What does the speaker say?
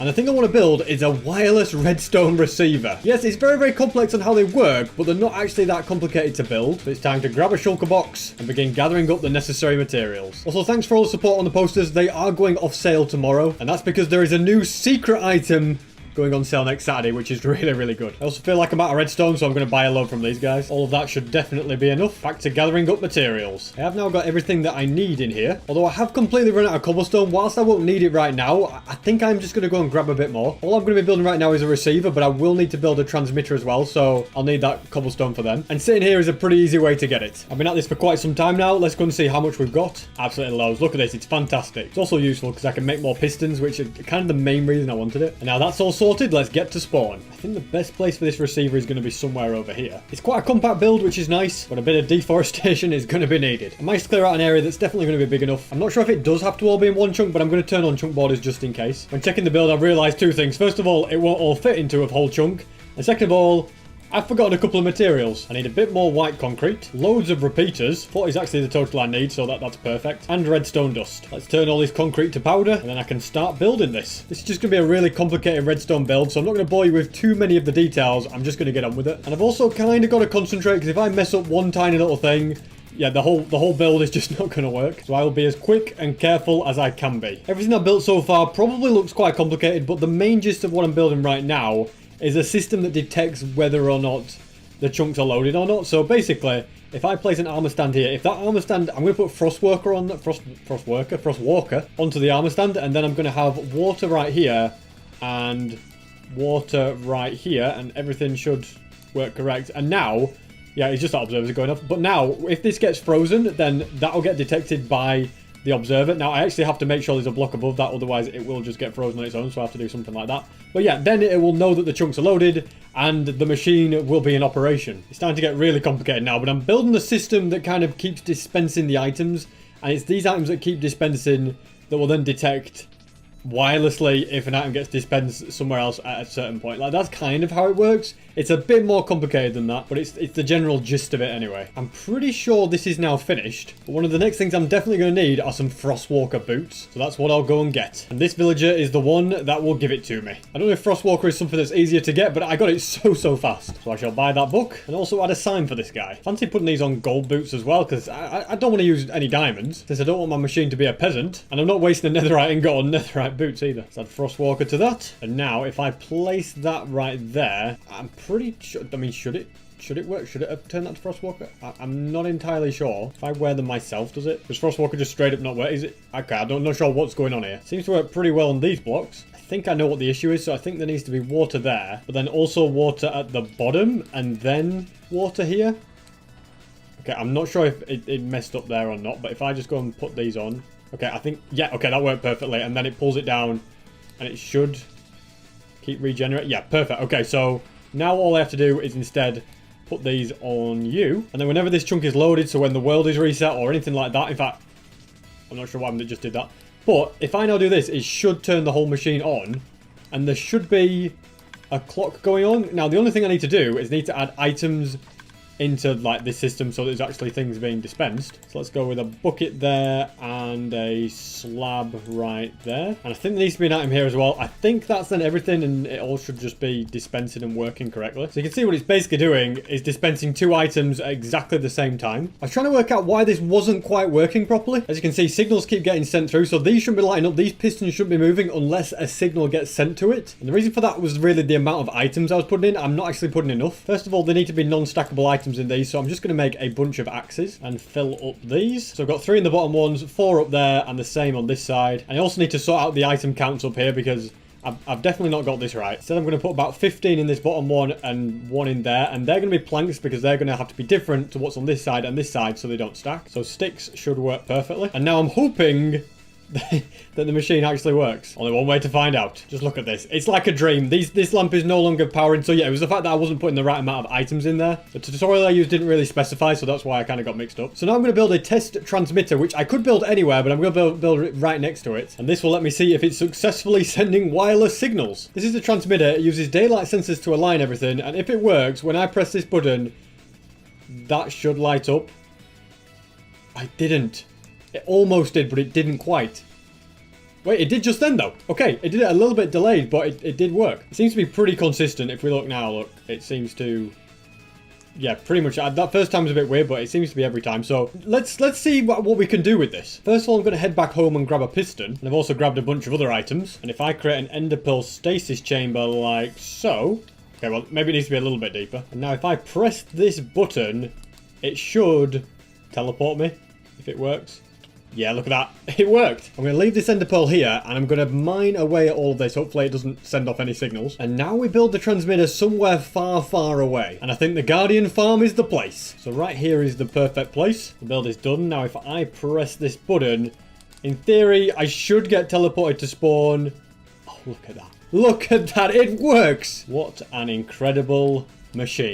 And the thing I want to build is a wireless redstone receiver. Yes, it's very, very complex on how they work, but they're not actually that complicated to build. So it's time to grab a shulker box and begin gathering up the necessary materials. Also, thanks for all the support on the posters. They are going off sale tomorrow, and that's because there is a new secret item going on sale next Saturday, which is really, really good. I also feel like I'm out of redstone, so I'm going to buy a load from these guys. All of that should definitely be enough. Back to gathering up materials. I have now got everything that I need in here, although I have completely run out of cobblestone. Whilst I won't need it right now, I think I'm just going to go and grab a bit more. All I'm going to be building right now is a receiver, but I will need to build a transmitter as well, so I'll need that cobblestone for them. And sitting here is a pretty easy way to get it. I've been at this for quite some time now. Let's go and see how much we've got. Absolutely loads. Look at this. It's fantastic. It's also useful because I can make more pistons, which are kind of the main reason I wanted it. And now that's all sorted, let's get to spawn. I think the best place for this receiver is going to be somewhere over here. It's quite a compact build, which is nice, but a bit of deforestation is going to be needed. I might clear out an area that's definitely going to be big enough. I'm not sure if it does have to all be in one chunk, but I'm going to turn on chunk borders just in case. When checking the build, I've realised two things. First of all, it won't all fit into a whole chunk. And second of all, I've forgotten a couple of materials. I need a bit more white concrete, loads of repeaters, 40 is actually the total I need, so that's perfect, and redstone dust. Let's turn all this concrete to powder, and then I can start building this. This is just going to be a really complicated redstone build, so I'm not going to bore you with too many of the details. I'm just going to get on with it. And I've also kind of got to concentrate, because if I mess up one tiny little thing, yeah, the whole build is just not going to work. So I will be as quick and careful as I can be. Everything I've built so far probably looks quite complicated, but the main gist of what I'm building right now is a system that detects whether or not the chunks are loaded or not. So basically, if I place an armor stand here, if that armor stand, I'm going to put Frostwalker on, Frostwalker onto the armor stand, and then I'm going to have water right here and water right here, and everything should work correct. And now, yeah, it's just that observers are going off. But now, if this gets frozen, then that'll get detected by the observer. Now, I actually have to make sure there's a block above that, otherwise it will just get frozen on its own, so I have to do something like that. But yeah, then it will know that the chunks are loaded, and the machine will be in operation. It's starting to get really complicated now, but I'm building the system that kind of keeps dispensing the items, and it's these items that keep dispensing that will then detect wirelessly if an item gets dispensed somewhere else at a certain point. Like, that's kind of how it works. It's a bit more complicated than that, but it's the general gist of it anyway. I'm pretty sure this is now finished, but one of the next things I'm definitely going to need are some Frostwalker boots. So that's what I'll go and get. And this villager is the one that will give it to me. I don't know if Frostwalker is something that's easier to get, but I got it so fast. So I shall buy that book and also add a sign for this guy. Fancy putting these on gold boots as well, because I don't want to use any diamonds, since I don't want my machine to be a peasant. And I'm not wasting a netherite ingot on netherite boots either. So add Frostwalker to that. And now if I place that right there, I'm pretty sure, I mean, should it work? Should it have turned that to Frostwalker? I'm not entirely sure. If I wear them myself, does it? Does Frostwalker just straight up not work? Is it? Okay, I'm not sure what's going on here. Seems to work pretty well on these blocks. I think I know what the issue is, so I think there needs to be water there, but then also water at the bottom, and then water here. Okay, I'm not sure if it messed up there or not, but if I just go and put these on. Okay, I think, yeah, okay, that worked perfectly, and then it pulls it down, and it should keep regenerating. Yeah, perfect. Okay, so now all I have to do is instead put these on you, and then whenever this chunk is loaded, so when the world is reset or anything like that, in fact, I'm not sure why I just did that, but if I now do this, it should turn the whole machine on, and there should be a clock going on. Now, the only thing I need to do is need to add items into like this system so there's actually things being dispensed. So let's go with a bucket there and a slab right there. And I think there needs to be an item here as well. I think that's then everything, and it all should just be dispensing and working correctly. So you can see what it's basically doing is dispensing two items at exactly the same time. I was trying to work out why this wasn't quite working properly. As you can see, signals keep getting sent through, so these shouldn't be lighting up. These pistons shouldn't be moving unless a signal gets sent to it. And the reason for that was really the amount of items I was putting in. I'm not actually putting enough. First of all, they need to be non-stackable items in these, so I'm just going to make a bunch of axes and fill up these. So I've got 3 in the bottom ones, 4 up there, and the same on this side. And I also need to sort out the item counts up here because I've definitely not got this right. So I'm going to put about 15 in this bottom one and 1 in there, and they're going to be planks because they're going to have to be different to what's on this side and this side so they don't stack. So sticks should work perfectly. And now I'm hoping that the machine actually works. Only one way to find out. Just look at this. It's like a dream. This lamp is no longer powering. So yeah, it was the fact that I wasn't putting the right amount of items in there. The tutorial I used didn't really specify, so that's why I kind of got mixed up. So now I'm going to build a test transmitter, which I could build anywhere, but I'm going to build it right next to it. And this will let me see if it's successfully sending wireless signals. This is the transmitter. It uses daylight sensors to align everything. And if it works, when I press this button, that should light up. I didn't. It almost did, but it didn't quite. Wait, it did just then though. Okay, it did it a little bit delayed, but it did work. It seems to be pretty consistent. If we look now, look, it seems to... Yeah, pretty much. That first time was a bit weird, but it seems to be every time. So let's see what we can do with this. First of all, I'm going to head back home and grab a piston. And I've also grabbed a bunch of other items. And if I create an ender pearl stasis chamber like so... Okay, well, maybe it needs to be a little bit deeper. And now if I press this button, it should teleport me, if it works. Yeah, look at that. It worked. I'm going to leave this ender pearl here, and I'm going to mine away at all of this. Hopefully it doesn't send off any signals. And now we build the transmitter somewhere far, far away. And I think the Guardian Farm is the place. So right here is the perfect place. The build is done. Now if I press this button, in theory, I should get teleported to spawn. Oh, look at that. Look at that. It works. What an incredible machine.